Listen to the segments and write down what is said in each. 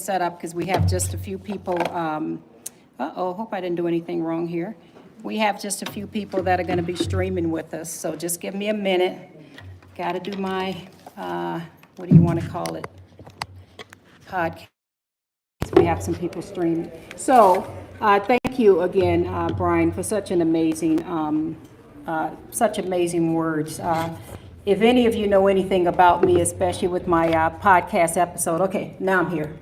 set up because we have just a few people. Hope I didn't do anything wrong here. We have just a few people that are going to be streaming with us, so just give me a minute. Got to do my, what do you want to call it? Podcast. We have some people streaming. So thank you again, Brian, for such amazing words. If any of you know anything about me, especially with my podcast episode, okay, now I'm here.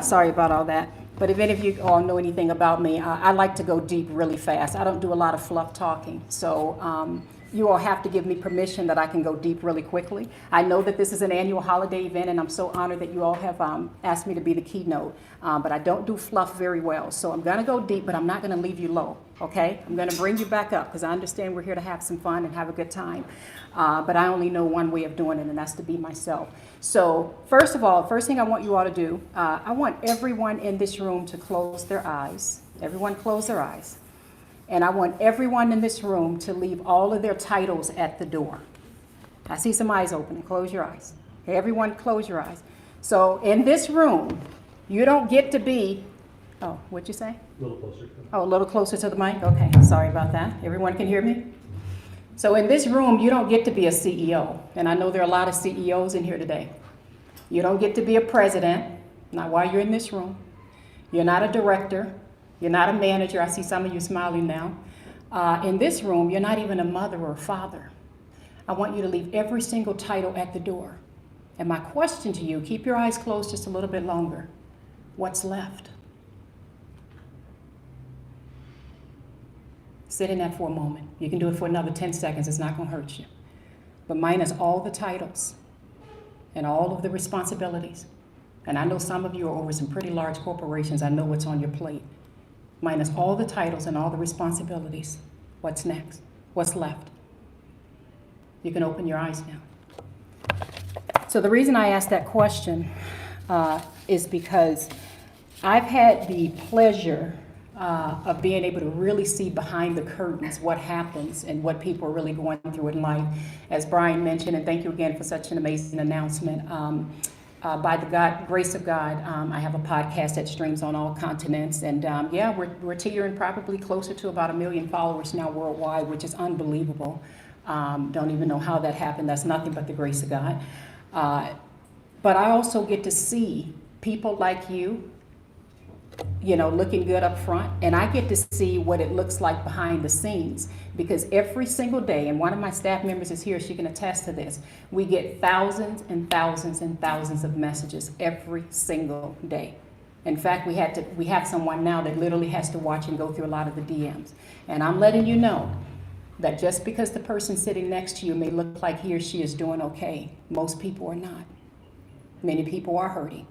Sorry about all that. But if any of you all know anything about me, I like to go deep really fast. I don't do a lot of fluff talking. So you all have to give me permission that I can go deep really quickly. I know that this is an annual holiday event, and I'm so honored that you all have asked me to be the keynote. But I don't do fluff very well. So I'm going to go deep, but I'm not going to leave you low, okay? I'm going to bring you back up because I understand we're here to have some fun and have a good time. But I only know one way of doing it, and that's to be myself. So first of all, first thing I want you all to do, I want everyone in this room to close their eyes. Everyone close their eyes. And I want everyone in this room to leave all of their titles at the door. I see some eyes open. Close your eyes. Okay, everyone close your eyes. So in this room, you don't get to be, oh, what'd you say? A little closer. Oh, a little closer to the mic? Okay, sorry about that. Everyone can hear me? So in this room, you don't get to be a CEO. And I know there are a lot of CEOs in here today. You don't get to be a president, not while you're in this room. You're not a director. You're not a manager. I see some of you smiling now. In this room, you're not even a mother or a father. I want you to leave every single title at the door. And my question to you, keep your eyes closed just a little bit longer. What's left? Sit in that for a moment. You can do it for another 10 seconds. It's not going to hurt you. But minus all the titles and all of the responsibilities. And I know some of you are over some pretty large corporations. I know what's on your plate. Minus all the titles and all the responsibilities. What's next? What's left? You can open your eyes now. So the reason I asked that question is because I've had the pleasure of being able to really see behind the curtains what happens and what people are really going through in life. As Brian mentioned, and thank you again for such an amazing announcement, by the grace of God, I have a podcast that streams on all continents, and we're teetering probably closer to about 1 million followers now worldwide, which is unbelievable. Don't even know how that happened. That's nothing but the grace of God. But I also get to see people like you, looking good up front, and I get to see what it looks like behind the scenes, because every single day, and one of my staff members is here, she can attest to this, we get thousands and thousands and thousands of messages every single day. In fact, we have someone now that literally has to watch and go through a lot of the DMs. And I'm letting you know that just because the person sitting next to you may look like he or she is doing okay, most people are not. Many people are hurting.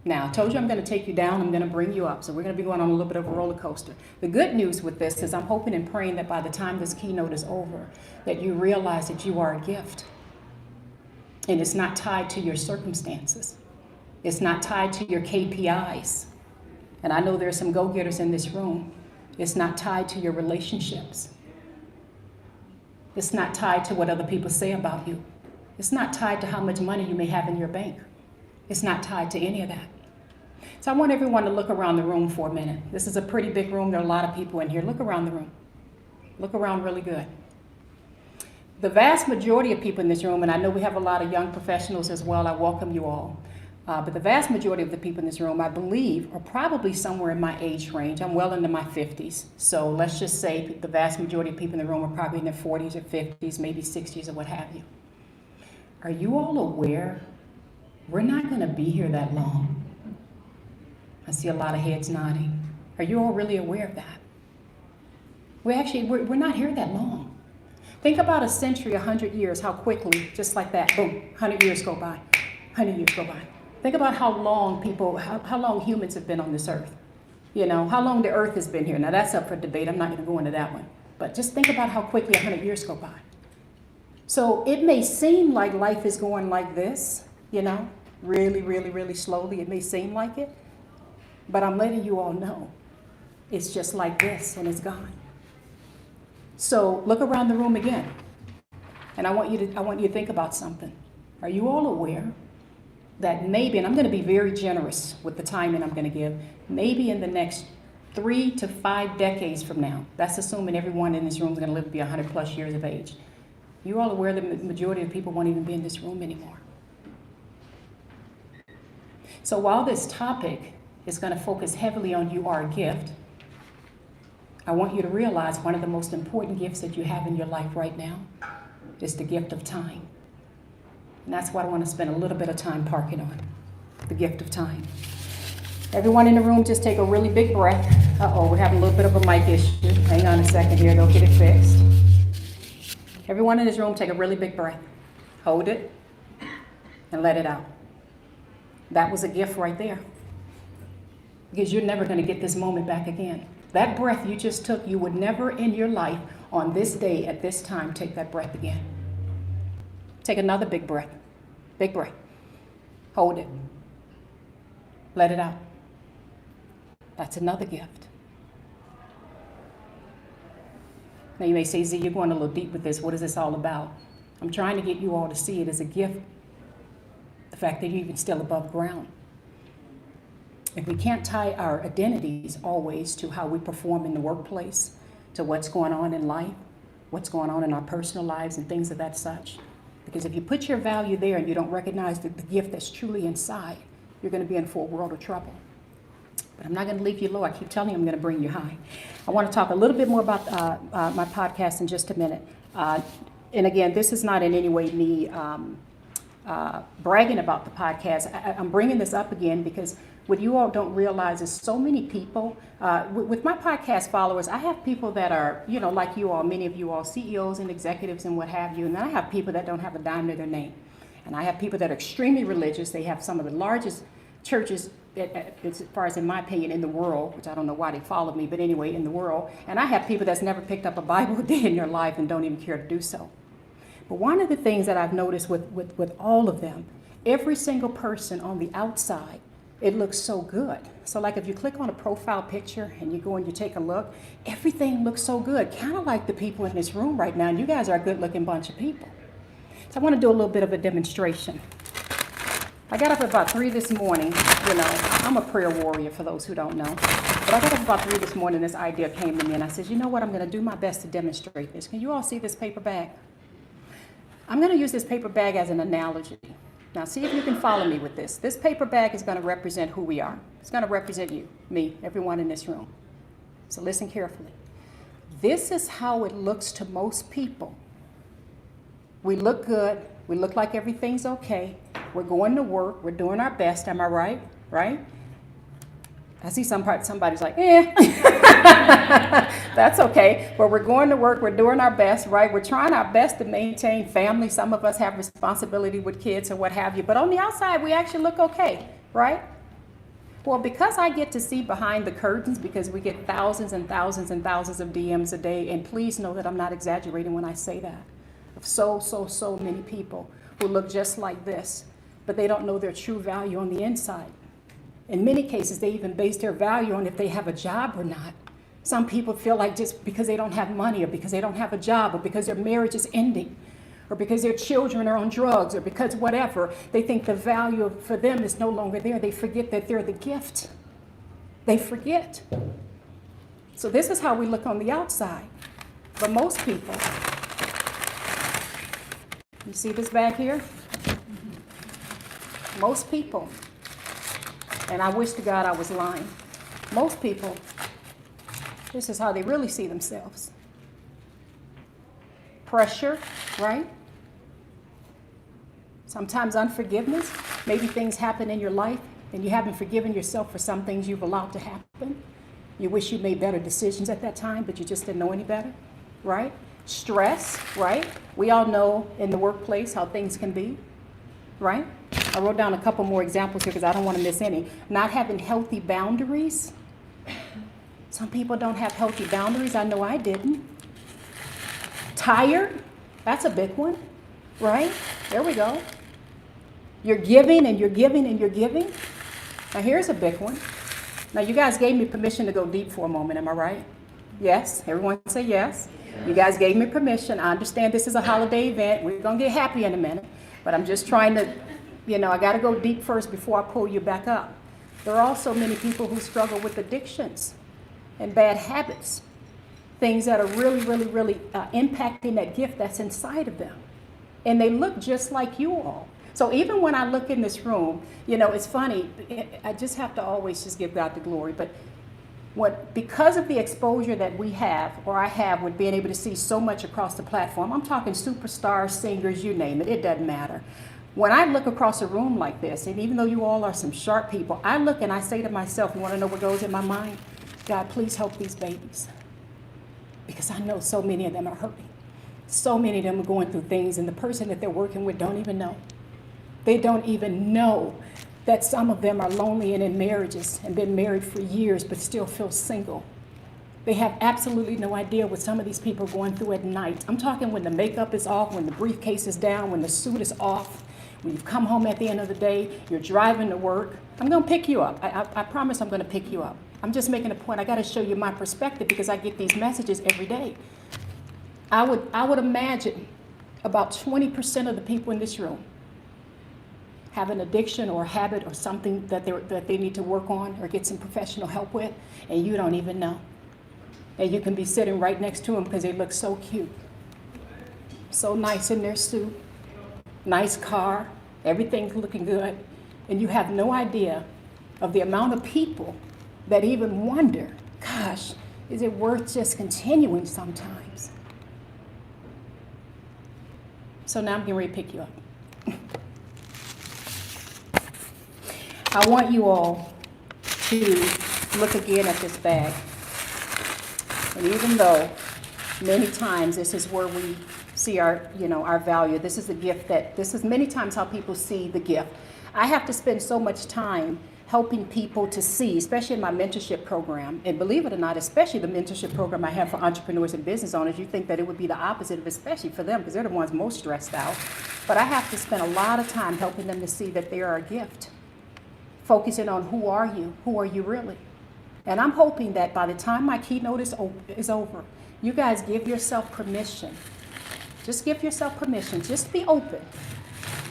Now, I told you I'm going to take you down, I'm going to bring you up, so we're going to be going on a little bit of a roller coaster. The good news with this is I'm hoping and praying that by the time this keynote is over, that you realize that you are a gift. And it's not tied to your circumstances. It's not tied to your KPIs. And I know there are some go-getters in this room. It's not tied to your relationships. It's not tied to what other people say about you. It's not tied to how much money you may have in your bank. It's not tied to any of that. So I want everyone to look around the room for a minute. This is a pretty big room. There are a lot of people in here. Look around the room. Look around really good. The vast majority of people in this room, and I know we have a lot of young professionals as well, I welcome you all. But the vast majority of the people in this room, I believe, are probably somewhere in my age range. I'm well into my 50s. So let's just say the vast majority of people in the room are probably in their 40s or 50s, maybe 60s or what have you. Are you all aware we're not going to be here that long? I see a lot of heads nodding. Are you all really aware of that? We're not here that long. Think about a century, 100 years, how quickly, just like that, boom, 100 years go by, 100 years go by. Think about how long humans have been on this earth. How long the earth has been here. Now that's up for debate. I'm not going to go into that one. But just think about how quickly 100 years go by. So it may seem like life is going like this, really, really, really slowly. It may seem like it. But I'm letting you all know it's just like this and it's gone. So look around the room again. And I want you to think about something. Are you all aware that maybe, and I'm going to be very generous with the timing I'm going to give, maybe in the next 3 to 5 decades from now, that's assuming everyone in this room is going to live to be 100 plus years of age. You're all aware the majority of people won't even be in this room anymore. So while this topic is going to focus heavily on you are a gift, I want you to realize one of the most important gifts that you have in your life right now is the gift of time. And that's what I want to spend a little bit of time parking on, the gift of time. Everyone in the room, just take a really big breath. Uh-oh, we're having a little bit of a mic issue. Hang on a second here, they'll get it fixed. Everyone in this room, take a really big breath. Hold it and let it out. That was a gift right there. Because you're never going to get this moment back again. That breath you just took, you would never in your life on this day at this time take that breath again. Take another big breath. Big breath. Hold it. Let it out. That's another gift. Now you may say, Z, you're going a little deep with this. What is this all about? I'm trying to get you all to see it as a gift. The fact that you're even still above ground. If we can't tie our identities always to how we perform in the workplace, to what's going on in life, what's going on in our personal lives and things of that such. Because if you put your value there and you don't recognize the gift that's truly inside, you're going to be in for a world of trouble. But I'm not going to leave you low. I keep telling you I'm going to bring you high. I want to talk a little bit more about my podcast in just a minute. And again, this is not in any way me bragging about the podcast. I'm bringing this up again because what you all don't realize is so many people, with my podcast followers, I have people that are, like you all, many of you all, CEOs and executives and what have you. And then I have people that don't have a dime to their name. And I have people that are extremely religious. They have some of the largest churches, as far as in my opinion, in the world, which I don't know why they follow me, but anyway, in the world. And I have people that's never picked up a Bible a day in their life and don't even care to do so. But one of the things that I've noticed with all of them, every single person on the outside, it looks so good. So like if you click on a profile picture and you go and you take a look, everything looks so good, kind of like the people in this room right now. And you guys are a good looking bunch of people. So I want to do a little bit of a demonstration. I got up at about 3 this morning. I'm a prayer warrior for those who don't know. But I got up about 3 this morning, this idea came to me and I said, you know what, I'm going to do my best to demonstrate this. Can you all see this paper bag? I'm going to use this paper bag as an analogy. Now, see if you can follow me with this. This paper bag is going to represent who we are. It's going to represent you, me, everyone in this room. So listen carefully. This is how it looks to most people. We look good. We look like everything's okay. We're going to work. We're doing our best. Am I right? Right? I see somebody's like, that's okay. But we're going to work. We're doing our best, right? We're trying our best to maintain family. Some of us have responsibility with kids or what have you. But on the outside, we actually look okay, right? Well, because I get to see behind the curtains, because we get thousands and thousands and thousands of DMs a day, and please know that I'm not exaggerating when I say that, of so many people who look just like this, but they don't know their true value on the inside. In many cases, they even base their value on if they have a job or not. Some people feel like just because they don't have money or because they don't have a job or because their marriage is ending or because their children are on drugs or because whatever, they think the value for them is no longer there. They forget that they're the gift. They forget. So this is how we look on the outside. But most people, you see this bag here? Most people, and I wish to God I was lying. Most people, this is how they really see themselves. Pressure, right? Sometimes unforgiveness. Maybe things happen in your life and you haven't forgiven yourself for some things you've allowed to happen. You wish you made better decisions at that time, but you just didn't know any better, right? Stress, right? We all know in the workplace how things can be, right? I wrote down a couple more examples here because I don't want to miss any. Not having healthy boundaries. Some people don't have healthy boundaries. I know I didn't. Tired. That's a big one, right? There we go. You're giving and you're giving and you're giving. Now here's a big one. Now you guys gave me permission to go deep for a moment. Am I right? Yes. Everyone say yes. You guys gave me permission. I understand this is a holiday event. We're going to get happy in a minute. But I'm just trying to I got to go deep first before I pull you back up. There are also many people who struggle with addictions and bad habits, things that are really, really, really impacting that gift that's inside of them. And they look just like you all. So even when I look in this room, it's funny, I just have to always just give God the glory. But because of the exposure that we have, or I have, with being able to see so much across the platform, I'm talking superstars, singers, you name it, it doesn't matter. When I look across a room like this, and even though you all are some sharp people, I look and I say to myself, you want to know what goes in my mind? God, please help these babies. Because I know so many of them are hurting. So many of them are going through things, and the person that they're working with don't even know. They don't even know that some of them are lonely and in marriages and been married for years but still feel single. They have absolutely no idea what some of these people are going through at night. I'm talking when the makeup is off, when the briefcase is down, when the suit is off, when you've come home at the end of the day, you're driving to work. I'm going to pick you up. I promise I'm going to pick you up. I'm just making a point. I got to show you my perspective because I get these messages every day. I would imagine about 20% of the people in this room have an addiction or a habit or something that they need to work on or get some professional help with, and you don't even know. And you can be sitting right next to them because they look so cute, so nice in their suit, nice car, everything's looking good, and you have no idea of the amount of people that even wonder, gosh, is it worth just continuing sometimes? So now I'm getting ready to pick you up. I want you all to look again at this bag. And even though many times this is where we see our value, this is the gift this is many times how people see the gift. I have to spend so much time helping people to see, especially in my mentorship program, and believe it or not, especially the mentorship program I have for entrepreneurs and business owners, you think that it would be the opposite of especially for them because they're the ones most stressed out. But I have to spend a lot of time helping them to see that they are a gift, focusing on who are you really. And I'm hoping that by the time my keynote is over, you guys give yourself permission. Just give yourself permission. Just be open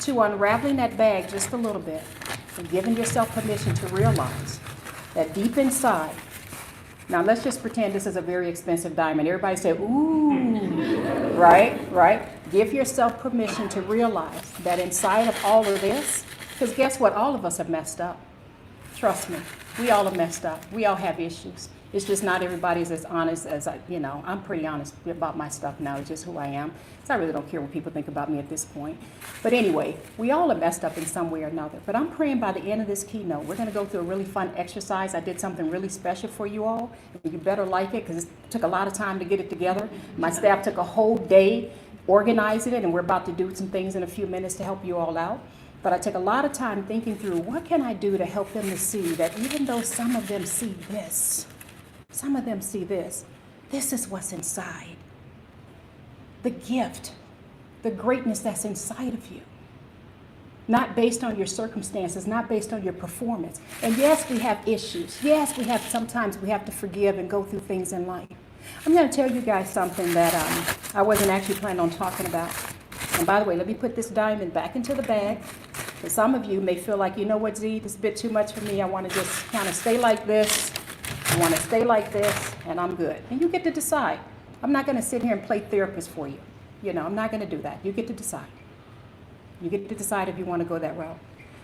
to unraveling that bag just a little bit and giving yourself permission to realize that deep inside, now let's just pretend this is a very expensive diamond. Everybody say, ooh, right? Give yourself permission to realize that inside of all of this, because guess what? All of us have messed up. Trust me, we all have messed up. We all have issues. It's just not everybody's as honest as I'm pretty honest about my stuff now. It's just who I am. So I really don't care what people think about me at this point. But anyway, we all are messed up in some way or another. But I'm praying by the end of this keynote, we're going to go through a really fun exercise. I did something really special for you all. You better like it because it took a lot of time to get it together. My staff took a whole day organizing it, and we're about to do some things in a few minutes to help you all out. But I took a lot of time thinking through what can I do to help them to see that even though some of them see this, this is what's inside. The gift, the greatness that's inside of you. Not based on your circumstances, not based on your performance. And yes, we have issues. Yes, sometimes we have to forgive and go through things in life. I'm going to tell you guys something that I wasn't actually planning on talking about. And by the way, let me put this diamond back into the bag. For some of you may feel like, you know what, Z, this is a bit too much for me. I want to just kind of stay like this. I want to stay like this, and I'm good. And you get to decide. I'm not going to sit here and play therapist for you. I'm not going to do that. You get to decide. You get to decide if you want to go that route.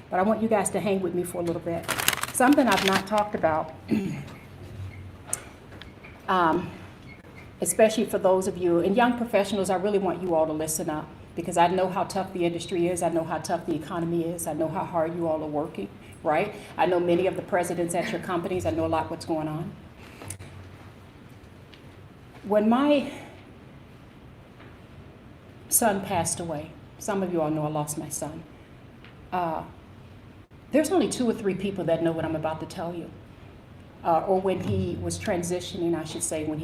But I want you guys to hang with me for a little bit. Something I've not talked about, especially for those of you, and young professionals, I really want you all to listen up. Because I know how tough the industry is. I know how tough the economy is. I know how hard you all are working, right? I know many of the presidents at your companies. I know a lot what's going on. When my son passed away, some of you all know I lost my son. There's only 2 or 3 people that know what I'm about to tell you. Or when he was transitioning, I should say, when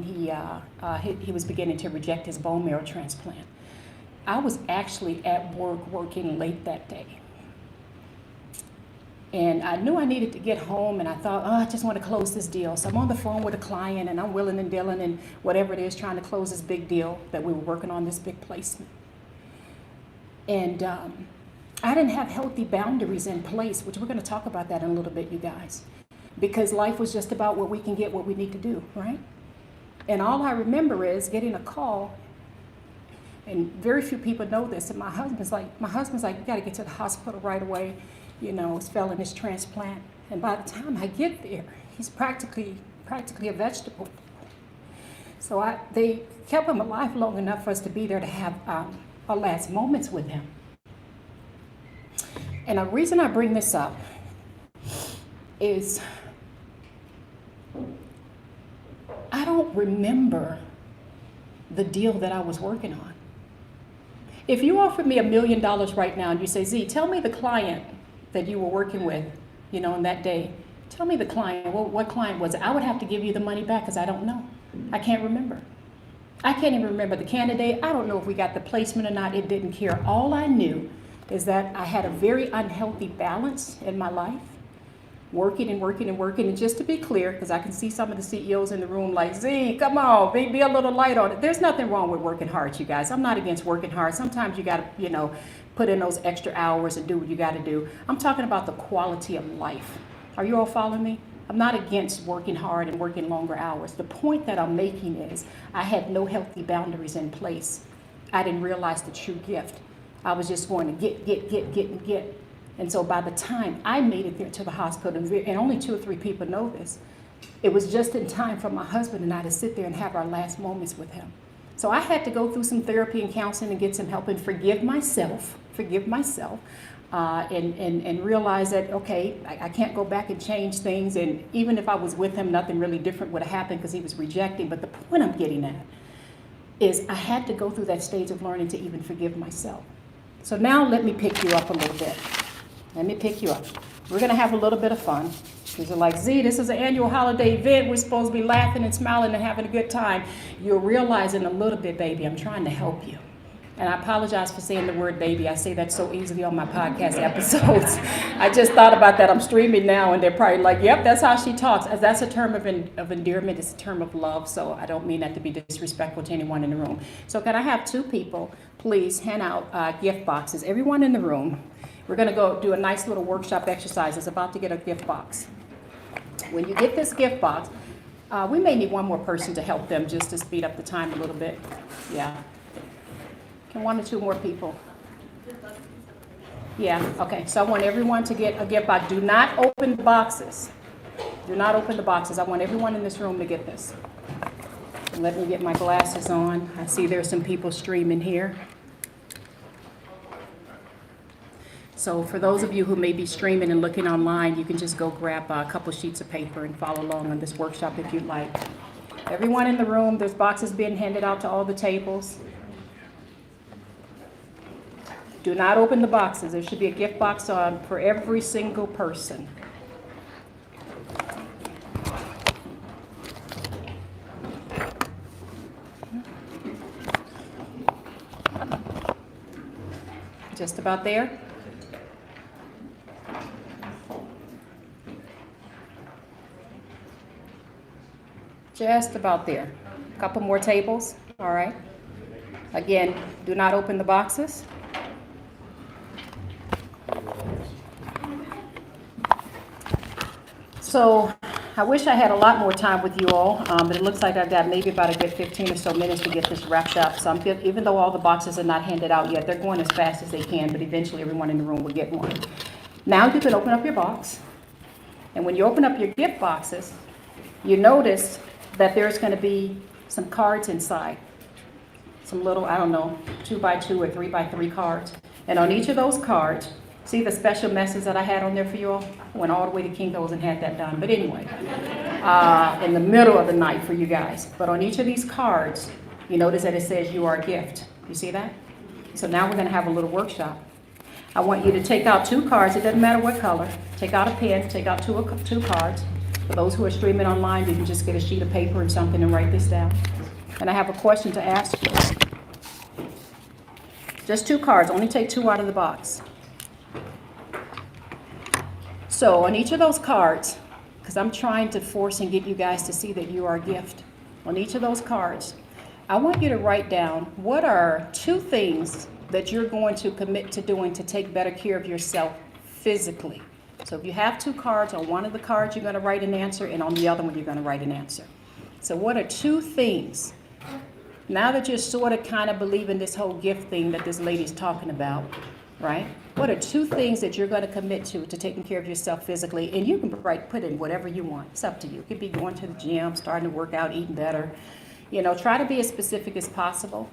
he was beginning to reject his bone marrow transplant. I was actually at work working late that day. And I knew I needed to get home, and I thought, I just want to close this deal. So I'm on the phone with a client, and I'm willing and dealing and whatever it is, trying to close this big deal that we were working on, this big placement. And I didn't have healthy boundaries in place, which we're going to talk about that in a little bit, you guys. Because life was just about what we can get, what we need to do, right? And all I remember is getting a call, and very few people know this, and my husband's like, you got to get to the hospital right away. You know, he's failing his transplant. And by the time I get there, he's practically a vegetable. So they kept him alive long enough for us to be there to have our last moments with him. And the reason I bring this up is I don't remember the deal that I was working on. If you offered me $1 million right now and you say, Z, tell me the client that you were working with, you know, on that day. Tell me the client. What client was it? I would have to give you the money back because I don't know. I can't remember. I can't even remember the candidate. I don't know if we got the placement or not. It didn't care. All I knew is that I had a very unhealthy balance in my life, working and working and working. And just to be clear, because I can see some of the CEOs in the room like, Z, come on, be a little light on it. There's nothing wrong with working hard, you guys. I'm not against working hard. Sometimes you got to, you know, put in those extra hours and do what you got to do. I'm talking about the quality of life. Are you all following me? I'm not against working hard and working longer hours. The point that I'm making is I had no healthy boundaries in place. I didn't realize the true gift. I was just going to get. And so by the time I made it there to the hospital, and only 2 or 3 people know this, it was just in time for my husband and I to sit there and have our last moments with him. So I had to go through some therapy and counseling and get some help and forgive myself, and realize that, okay, I can't go back and change things. And even if I was with him, nothing really different would have happened because he was rejecting. But the point I'm getting at is I had to go through that stage of learning to even forgive myself. So now let me pick you up a little bit. Let me pick you up. We're going to have a little bit of fun. Because you're like, Z, this is an annual holiday event. We're supposed to be laughing and smiling and having a good time. You're realizing a little bit, baby, I'm trying to help you. And I apologize for saying the word baby. I say that so easily on my podcast episodes. I just thought about that. I'm streaming now, and they're probably like, yep, that's how she talks. As that's a term of endearment. It's a term of love, so I don't mean that to be disrespectful to anyone in the room. So can I have 2 people, please, hand out gift boxes? Everyone in the room. We're going to go do a nice little workshop exercise. It's about to get a gift box. When you get this gift box, we may need one more person to help them just to speed up the time a little bit. Yeah. Can 1 or 2 more people? Yeah, okay. So I want everyone to get a gift box. Do not open the boxes. Do not open the boxes. I want everyone in this room to get this. Let me get my glasses on. I see there's some people streaming here. So for those of you who may be streaming and looking online, you can just go grab a couple sheets of paper and follow along on this workshop if you'd like. Everyone in the room, there's boxes being handed out to all the tables. Do not open the boxes. There should be a gift box on for every single person. Just about there. Just about there. A couple more tables. All right. Again, do not open the boxes. So I wish I had a lot more time with you all, but it looks like I've got maybe about a good 15 or so minutes to get this wrapped up. So even though all the boxes are not handed out yet, they're going as fast as they can, but eventually everyone in the room will get one. Now you can open up your box. And when you open up your gift boxes, you notice that there's going to be some cards inside. Some little, 2x2 or 3x3 cards. And on each of those cards, see the special message that I had on there for you all? I went all the way to Kinko's and had that done. But anyway, in the middle of the night for you guys. But on each of these cards, you notice that it says you are a gift. You see that? So now we're going to have a little workshop. I want you to take out 2 cards. It doesn't matter what color. Take out a pen. Take out two cards. For those who are streaming online, you can just get a sheet of paper and something and write this down. And I have a question to ask you. Just 2 cards. Only take 2 out of the box. So on each of those cards, because I'm trying to force and get you guys to see that you are a gift. On each of those cards, I want you to write down what are 2 things that you're going to commit to doing to take better care of yourself physically? So if you have 2 cards, on one of the cards you're going to write an answer, and on the other one you're going to write an answer. So what are 2 things, now that you're sort of kind of believing this whole gift thing that this lady's talking about, right? What are 2 things that you're going to commit to taking care of yourself physically? And you can put in whatever you want. It's up to you. It could be going to the gym, starting to work out, eating better. Try to be as specific as possible,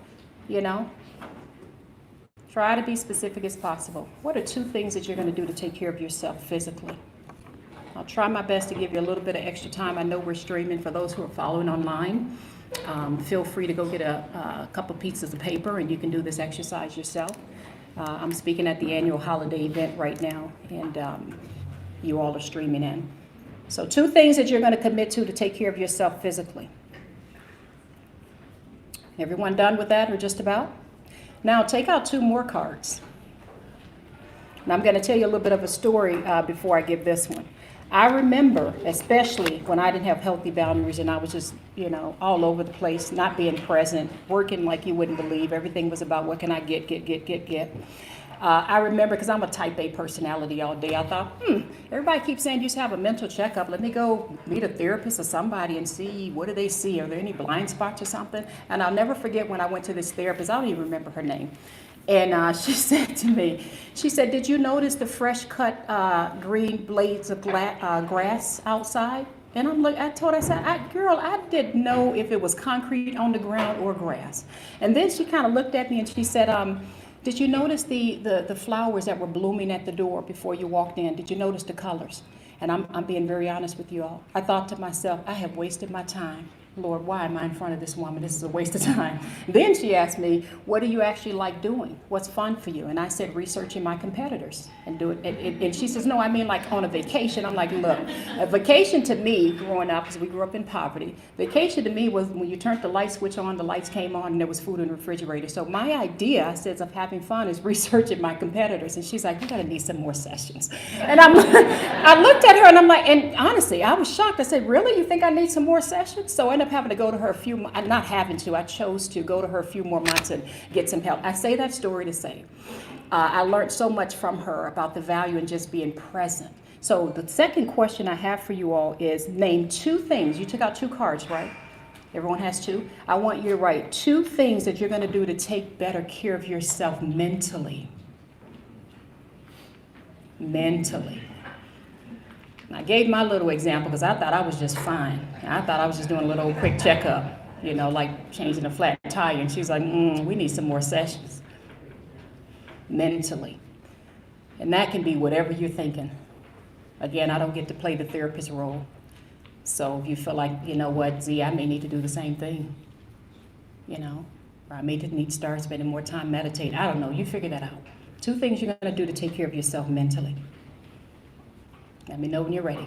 Try to be specific as possible. What are 2 things that you're going to do to take care of yourself physically? I'll try my best to give you a little bit of extra time. I know we're streaming. For those who are following online, feel free to go get a couple pieces of paper and you can do this exercise yourself. I'm speaking at the annual holiday event right now, and you all are streaming in. So 2 things that you're going to commit to take care of yourself physically. Everyone done with that, or just about? Now take out 2 more cards. And I'm going to tell you a little bit of a story before I give this one. I remember, especially when I didn't have healthy boundaries and I was just, all over the place, not being present, working like you wouldn't believe. Everything was about what can I get. I remember, because I'm a type A personality all day, I thought, everybody keeps saying you should have a mental checkup. Let me go meet a therapist or somebody and see, what do they see? Are there any blind spots or something? And I'll never forget when I went to this therapist. I don't even remember her name. And she said to me, did you notice the fresh cut green blades of grass outside? And I said, girl, I didn't know if it was concrete on the ground or grass. And then she kind of looked at me and she said, did you notice the flowers that were blooming at the door before you walked in? Did you notice the colors? And I'm being very honest with you all. I thought to myself, I have wasted my time. Lord, why am I in front of this woman? This is a waste of time. Then she asked me, what do you actually like doing? What's fun for you? And I said, researching my competitors and do it. And she says, no, I mean like on a vacation. I'm like, look, a vacation to me growing up, because we grew up in poverty, vacation to me was when you turned the light switch on, the lights came on, and there was food in the refrigerator. So my idea, I said, of having fun is researching my competitors. And she's like, you're going to need some more sessions. And I looked at her and I'm like, and honestly, I was shocked. I said, really? You think I need some more sessions? So I ended up having to go to her I chose to go to her a few more months and get some help. I say that story to say, I learned so much from her about the value in just being present. So the second question I have for you all is, name 2 things. You took out 2 cards, right? Everyone has 2. I want you to write 2 things that you're going to do to take better care of yourself mentally. Mentally. I gave my little example because I thought I was just fine. I thought I was just doing a little quick checkup, like changing a flat tire. And she's like, we need some more sessions. Mentally. And that can be whatever you're thinking. Again, I don't get to play the therapist role. So if you feel like, I may need to do the same thing. Or I may need to start spending more time meditating. I don't know. You figure that out. 2 things you're going to do to take care of yourself mentally. Let me know when you're ready.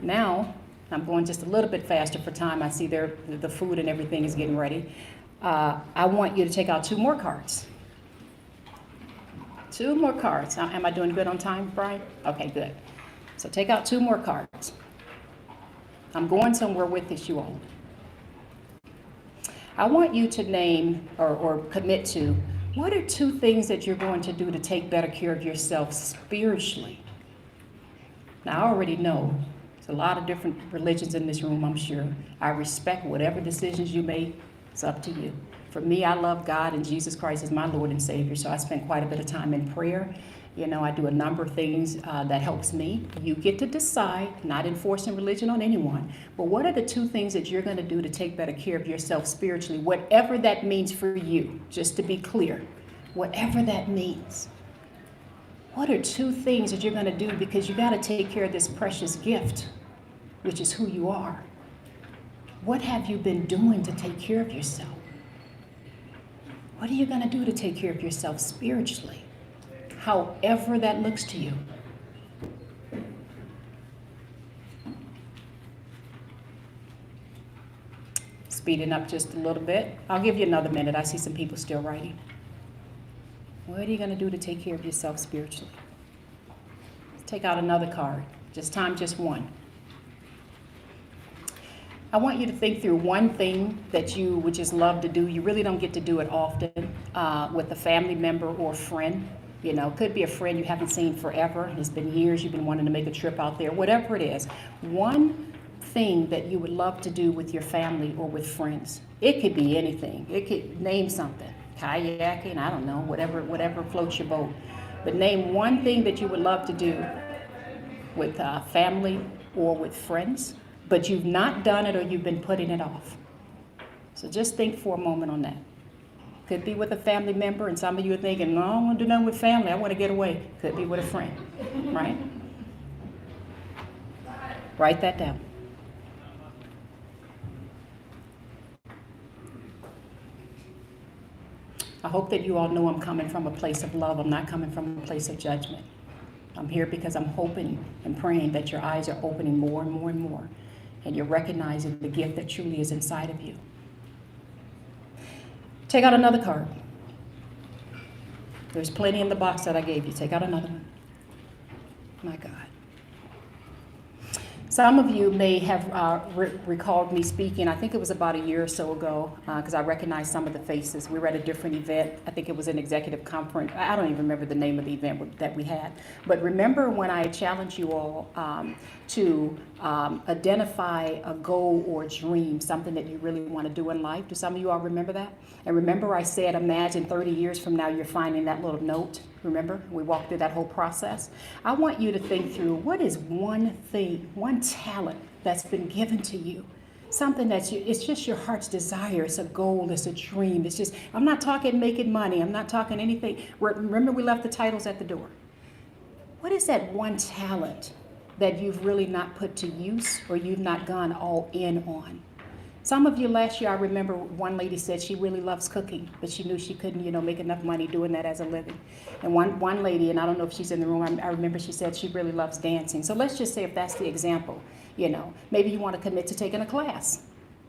Now, I'm going just a little bit faster for time. I see the food and everything is getting ready. I want you to take out 2 more cards. 2 more cards. Am I doing good on time, Brian? Okay, good. So take out 2 more cards. I'm going somewhere with this, you all. I want you to name or commit to, what are 2 things that you're going to do to take better care of yourself spiritually? Now, I already know there's a lot of different religions in this room, I'm sure. I respect whatever decisions you make. It's up to you. For me, I love God and Jesus Christ is my Lord and Savior, so I spend quite a bit of time in prayer. I do a number of things that helps me. You get to decide, not enforcing religion on anyone, but what are the 2 things that you're going to do to take better care of yourself spiritually, whatever that means for you, just to be clear, whatever that means. What are 2 things that you're going to do, because you got to take care of this precious gift, which is who you are. What have you been doing to take care of yourself? What are you going to do to take care of yourself spiritually? However that looks to you. Speeding up just a little bit. I'll give you another minute. I see some people still writing. What are you going to do to take care of yourself spiritually? Take out another card. Just 1. I want you to think through one thing that you would just love to do. You really don't get to do it often with a family member or friend. You know, could be a friend you haven't seen forever. It's been years you've been wanting to make a trip out there, whatever it is. One thing that you would love to do with your family or with friends. It could be anything. It could name something. Kayaking, I don't know, whatever floats your boat. But name one thing that you would love to do with family or with friends, but you've not done it or you've been putting it off. So just think for a moment on that. Could be with a family member, and some of you are thinking, no, I don't want to do nothing with family. I want to get away. Could be with a friend, right? Write that down. I hope that you all know I'm coming from a place of love. I'm not coming from a place of judgment. I'm here because I'm hoping and praying that your eyes are opening more and more and more, and you're recognizing the gift that truly is inside of you. Take out another card. There's plenty in the box that I gave you. Take out another one. My God. Some of you may have recalled me speaking, I think it was about a year or so ago, because I recognized some of the faces. We were at a different event. I think it was an executive conference. I don't even remember the name of the event that we had. But remember when I challenged you all to identify a goal or a dream, something that you really want to do in life? Do some of you all remember that? And remember I said, imagine 30 years from now you're finding that little note. Remember, we walked through that whole process. I want you to think through, what is one thing, one talent that's been given to you? Something that's it's just your heart's desire. It's a goal, it's a dream. It's just, I'm not talking making money. I'm not talking anything. Remember, we left the titles at the door. What is that one talent that you've really not put to use or you've not gone all in on? Some of you last year, I remember one lady said she really loves cooking, but she knew she couldn't, make enough money doing that as a living. And one lady, and I don't know if she's in the room, I remember she said she really loves dancing. So let's just say if that's the example, maybe you want to commit to taking a class.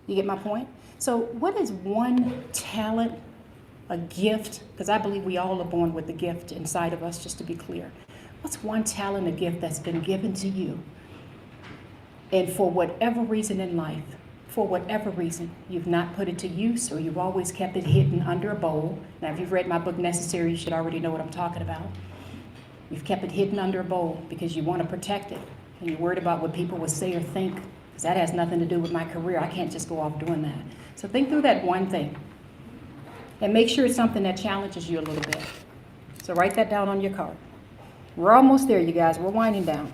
You get my point? So what is one talent, a gift? Because I believe we all are born with the gift inside of us, just to be clear. What's one talent, a gift that's been given to you? And for whatever reason in life, for whatever reason, you've not put it to use, or you've always kept it hidden under a bowl. Now, if you've read my book, Necessary, you should already know what I'm talking about. You've kept it hidden under a bowl because you want to protect it, and you're worried about what people will say or think, because that has nothing to do with my career. I can't just go off doing that. So think through that one thing, and make sure it's something that challenges you a little bit. So write that down on your card. We're almost there, you guys. We're winding down.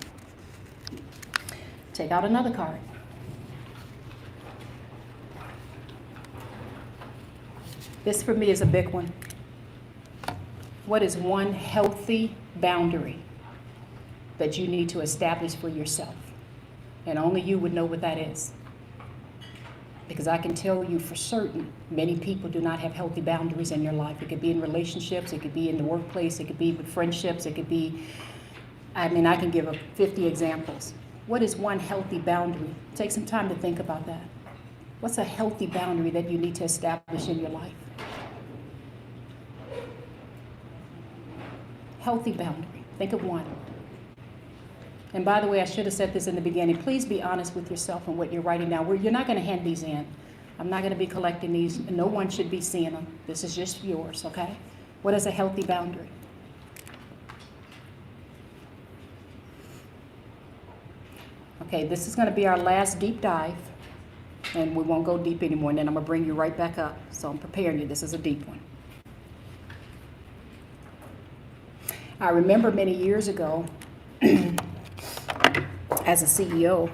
Take out another card. This for me is a big one. What is one healthy boundary that you need to establish for yourself? And only you would know what that is. Because I can tell you for certain, many people do not have healthy boundaries in your life. It could be in relationships, it could be in the workplace, it could be with friendships, it could be, I can give 50 examples. What is one healthy boundary? Take some time to think about that. What's a healthy boundary that you need to establish in your life? Healthy boundary. Think of one. And by the way, I should have said this in the beginning. Please be honest with yourself and what you're writing down. You're not going to hand these in. I'm not going to be collecting these. No one should be seeing them. This is just yours, okay? What is a healthy boundary? Okay, this is going to be our last deep dive. And we won't go deep anymore, and then I'm going to bring you right back up. So I'm preparing you. This is a deep one. I remember many years ago, as a CEO,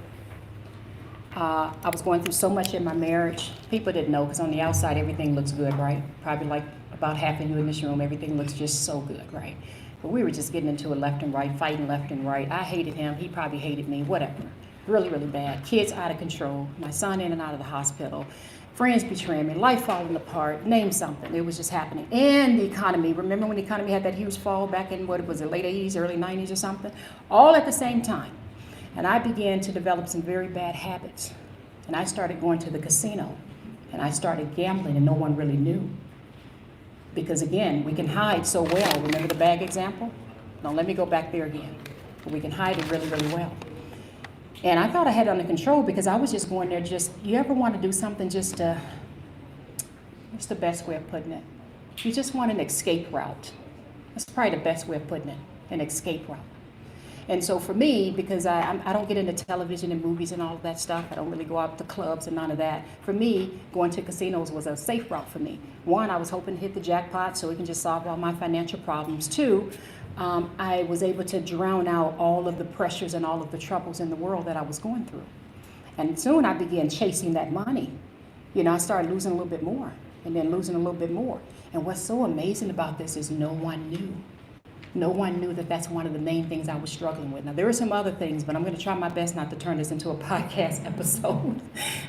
I was going through so much in my marriage. People didn't know, because on the outside, everything looks good, right? Probably like about half of you in this room, everything looks just so good, right? But we were just getting into it left and right, fighting left and right. I hated him. He probably hated me, whatever. Really, really bad. Kids out of control. My son in and out of the hospital. Friends betraying me. Life falling apart. Name something. It was just happening. And the economy. Remember when the economy had that huge fall back in, what was it, late 80s, early 90s or something? All at the same time. And I began to develop some very bad habits. And I started going to the casino. And I started gambling, and no one really knew. Because again, we can hide so well. Remember the bag example? No, let me go back there again. We can hide it really, really well. And I thought I had it under control because I was just going there you ever want to do something what's the best way of putting it? You just want an escape route. That's probably the best way of putting it, an escape route. And so for me, because I don't get into television and movies and all of that stuff, I don't really go out to clubs and none of that. For me, going to casinos was a safe route for me. One, I was hoping to hit the jackpot so it can just solve all my financial problems. Two, I was able to drown out all of the pressures and all of the troubles in the world that I was going through. And soon I began chasing that money. I started losing a little bit more and then losing a little bit more. And what's so amazing about this is no one knew. No one knew that that's one of the main things I was struggling with. Now, there are some other things, but I'm going to try my best not to turn this into a podcast episode.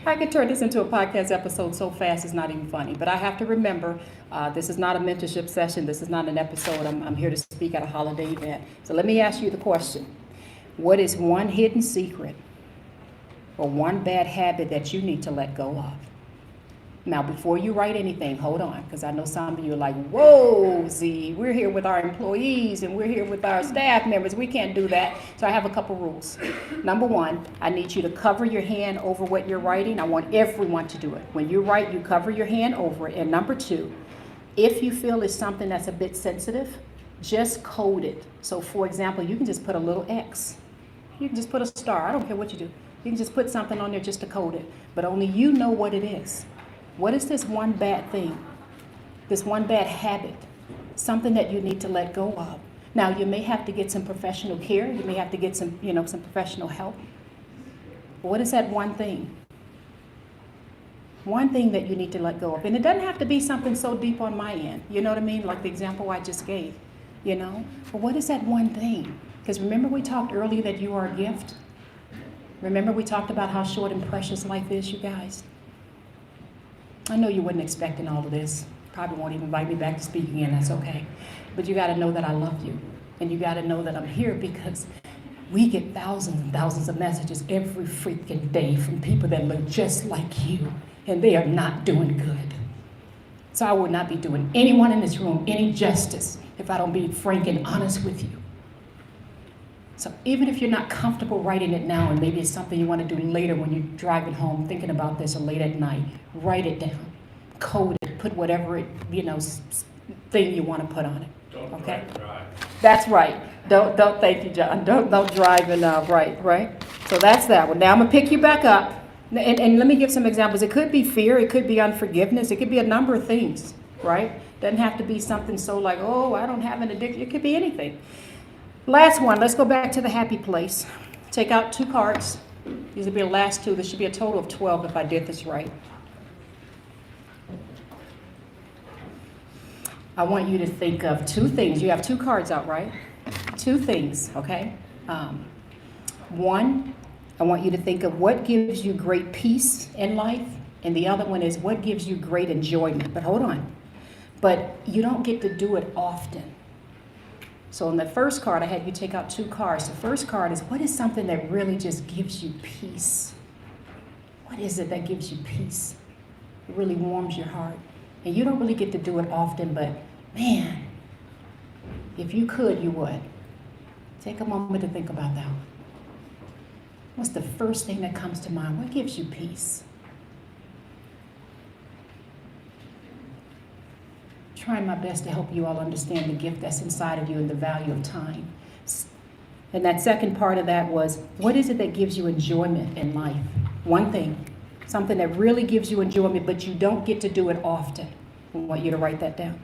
I could turn this into a podcast episode so fast it's not even funny. But I have to remember, this is not a mentorship session. This is not an episode. I'm here to speak at a holiday event. So let me ask you the question. What is one hidden secret or one bad habit that you need to let go of? Now, before you write anything, hold on, because I know some of you are like, whoa, Z, we're here with our employees and we're here with our staff members. We can't do that. So I have a couple rules. Number one, I need you to cover your hand over what you're writing. I want everyone to do it. When you write, you cover your hand over it. And number two, if you feel it's something that's a bit sensitive, just code it. So for example, you can just put a little X. You can just put a star. I don't care what you do. You can just put something on there just to code it. But only you know what it is. What is this one bad thing, this one bad habit, something that you need to let go of? Now, you may have to get some professional care. You may have to get some professional help. But what is that one thing? One thing that you need to let go of. And it doesn't have to be something so deep on my end. You know what I mean? Like the example I just gave, But what is that one thing? Because remember we talked earlier that you are a gift? Remember we talked about how short and precious life is, you guys? I know you wasn't expecting all of this. Probably won't even invite me back to speak again. That's okay. But you got to know that I love you. And you got to know that I'm here because we get thousands and thousands of messages every freaking day from people that look just like you. And they are not doing good. So I would not be doing anyone in this room any justice if I don't be frank and honest with you. So even if you're not comfortable writing it now, and maybe it's something you want to do later when you're driving home, thinking about this, or late at night, write it down, code it, put whatever thing you want to put on it. Okay? Drive. That's right. Don't thank you, John. Don't drive and write, right? So that's that one. Now I'm gonna pick you back up, and let me give some examples. It could be fear, it could be unforgiveness, it could be a number of things, right? Doesn't have to be something so like, oh, I don't have an addiction. It could be anything. Last one, let's go back to the happy place. Take out 2 cards. These will be the last 2. There should be a total of 12 if I did this right. I want you to think of 2 things. You have 2 cards out, right? 2 things, okay? One, I want you to think of what gives you great peace in life. And the other one is what gives you great enjoyment. But hold on. But you don't get to do it often. So in the first card, I had you take out 2 cards. The first card is, what is something that really just gives you peace? What is it that gives you peace? It really warms your heart. And you don't really get to do it often, but man, if you could, you would. Take a moment to think about that. What's the first thing that comes to mind? What gives you peace? Trying my best to help you all understand the gift that's inside of you and the value of time. And that second part of that was, what is it that gives you enjoyment in life? One thing, something that really gives you enjoyment, but you don't get to do it often. I want you to write that down.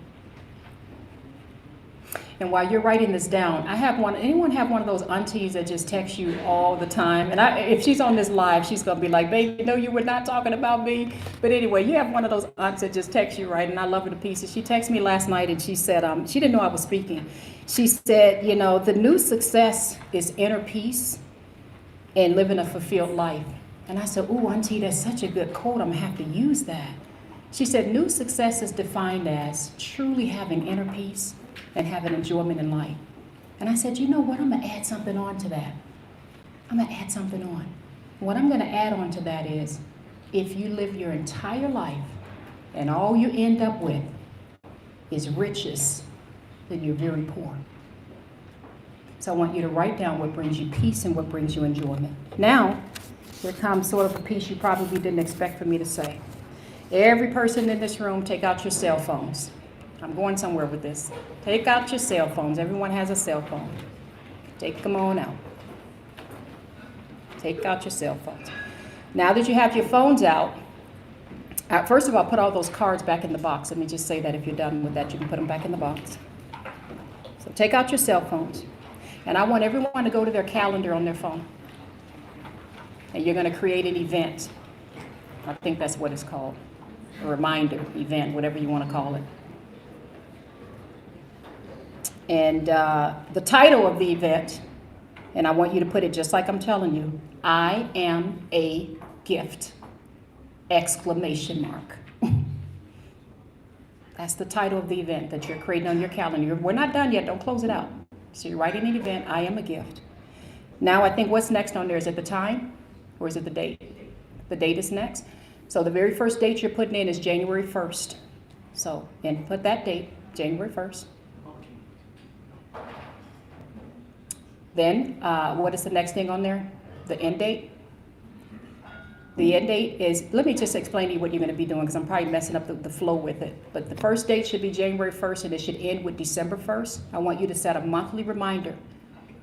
And while you're writing this down, anyone have one of those aunties that just texts you all the time? And if she's on this live, she's going to be like, baby, no, you were not talking about me. But anyway, you have one of those aunts that just texts you, right? And I love her to pieces. She texted me last night and she said, she didn't know I was speaking. She said, the new success is inner peace and living a fulfilled life. And I said, ooh, auntie, that's such a good quote. I'm going to have to use that. She said, new success is defined as truly having inner peace and having enjoyment in life. And I said, you know what? I'm going to add something on to that. I'm going to add something on. What I'm going to add on to that is, if you live your entire life and all you end up with is riches, then you're very poor. So I want you to write down what brings you peace and what brings you enjoyment. Now, here comes sort of a piece you probably didn't expect for me to say. Every person in this room, take out your cell phones. I'm going somewhere with this. Take out your cell phones. Everyone has a cell phone. Take them on out. Take out your cell phones. Now that you have your phones out, first of all, put all those cards back in the box. Let me just say that if you're done with that, you can put them back in the box. So take out your cell phones. And I want everyone to go to their calendar on their phone. And you're going to create an event. I think that's what it's called. A reminder, event, whatever you want to call it. And the title of the event, and I want you to put it just like I'm telling you, I am a gift, exclamation mark. That's the title of the event that you're creating on your calendar. We're not done yet, don't close it out. So you're writing an event, I am a gift. Now I think what's next on there, is it the time or is it the date? The date is next. So the very first date you're putting in is January 1st. So input that date, January 1st. Then, what is the next thing on there? The end date. The end date is, let me just explain to you what you're going to be doing, because I'm probably messing up the flow with it. But the first date should be January 1st, and it should end with December 1st. I want you to set a monthly reminder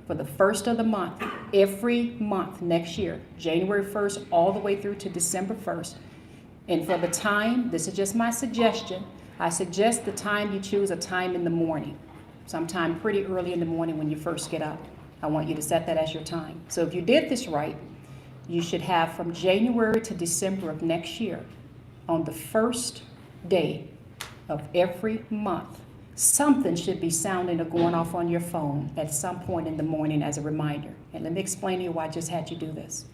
for the first of the month, every month next year, January 1st all the way through to December 1st. And for the time, this is just my suggestion. I suggest the time you choose a time in the morning, sometime pretty early in the morning when you first get up. I want you to set that as your time. So if you did this right, you should have from January to December of next year, on the first day of every month, something should be sounding or going off on your phone at some point in the morning as a reminder. And let me explain to you why I just had you do this.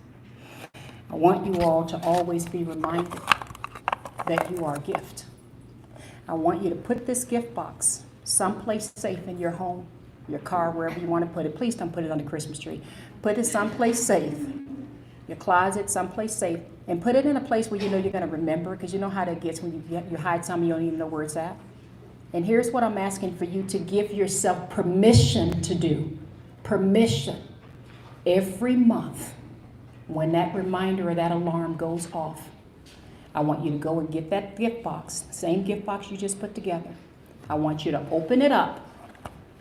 I want you all to always be reminded that you are a gift. I want you to put this gift box someplace safe in your home, your car, wherever you want to put it. Please don't put it on the Christmas tree. Put it someplace safe, your closet, someplace safe, and put it in a place where you know you're going to remember, because you know how that gets when you hide something, you don't even know where it's at. And here's what I'm asking for you to give yourself permission to do. Permission. Every month, when that reminder or that alarm goes off, I want you to go and get that gift box, same gift box you just put together. I want you to open it up,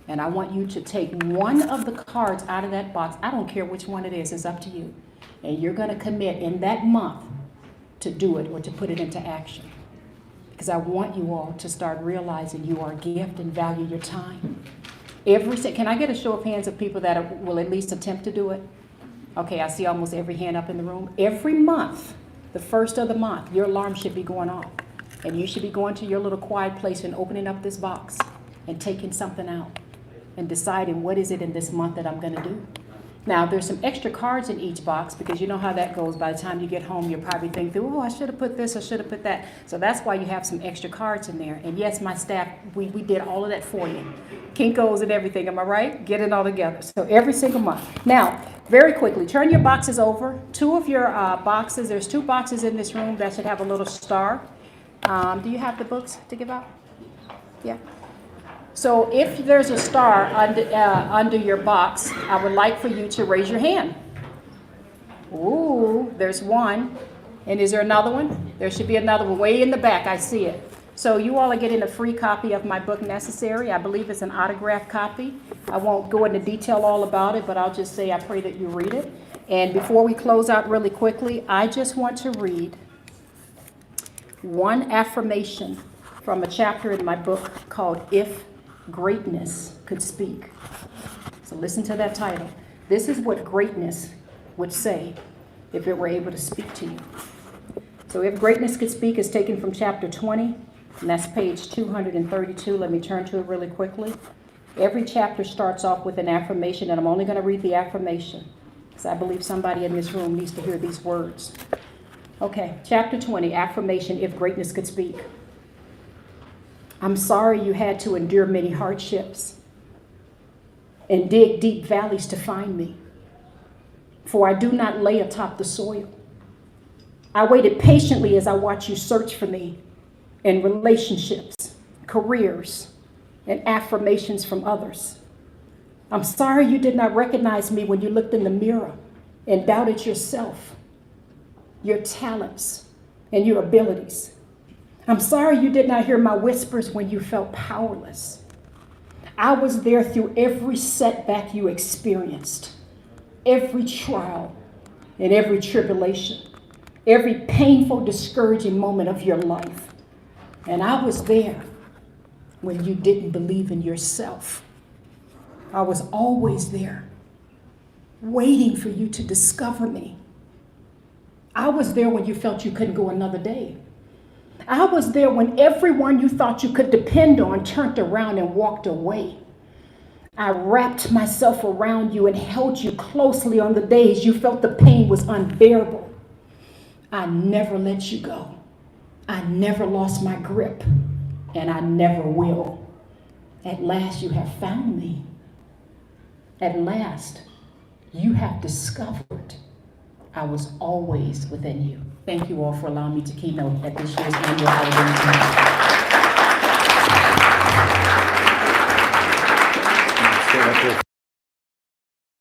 and I want you to take one of the cards out of that box. I don't care which one it is, it's up to you. And you're going to commit in that month to do it or to put it into action. Because I want you all to start realizing you are a gift and value your time. Can I get a show of hands of people that will at least attempt to do it? Okay, I see almost every hand up in the room. Every month, the first of the month, your alarm should be going off. And you should be going to your little quiet place and opening up this box and taking something out and deciding what is it in this month that I'm going to do. Now, there's some extra cards in each box, because you know how that goes. By the time you get home, you'll probably think, oh, I should have put this, I should have put that. So that's why you have some extra cards in there. And yes, my staff, we did all of that for you. Kinko's and everything, am I right? Get it all together. So every single month. Now, very quickly, turn your boxes over. Two of your boxes, there's two boxes in this room that should have a little star. Do you have the books to give out? Yeah. So if there's a star under your box, I would like for you to raise your hand. Ooh, there's one. And is there another one? There should be another one way in the back. I see it. So you all are getting a free copy of my book, Necessary. I believe it's an autographed copy. I won't go into detail all about it, but I'll just say I pray that you read it. And before we close out really quickly, I just want to read one affirmation from a chapter in my book called If Greatness Could Speak. So listen to that title. This is what greatness would say if it were able to speak to you. So If Greatness Could Speak is taken from chapter 20, and that's page 232. Let me turn to it really quickly. Every chapter starts off with an affirmation, and I'm only going to read the affirmation because I believe somebody in this room needs to hear these words. Okay, chapter 20, affirmation, If Greatness Could Speak. I'm sorry you had to endure many hardships and dig deep valleys to find me, for I do not lay atop the soil. I waited patiently as I watched you search for me in relationships, careers, and affirmations from others. I'm sorry you did not recognize me when you looked in the mirror and doubted yourself, your talents, and your abilities. I'm sorry you did not hear my whispers when you felt powerless. I was there through every setback you experienced, every trial and every tribulation, every painful, discouraging moment of your life. And I was there when you didn't believe in yourself. I was always there, waiting for you to discover me. I was there when you felt you couldn't go another day. I was there when everyone you thought you could depend on turned around and walked away. I wrapped myself around you and held you closely on the days you felt the pain was unbearable. I never let you go. I never lost my grip, and I never will. At last you have found me. At last you have discovered I was always within you. Thank you all for allowing me to keynote at this year's annual Holiday.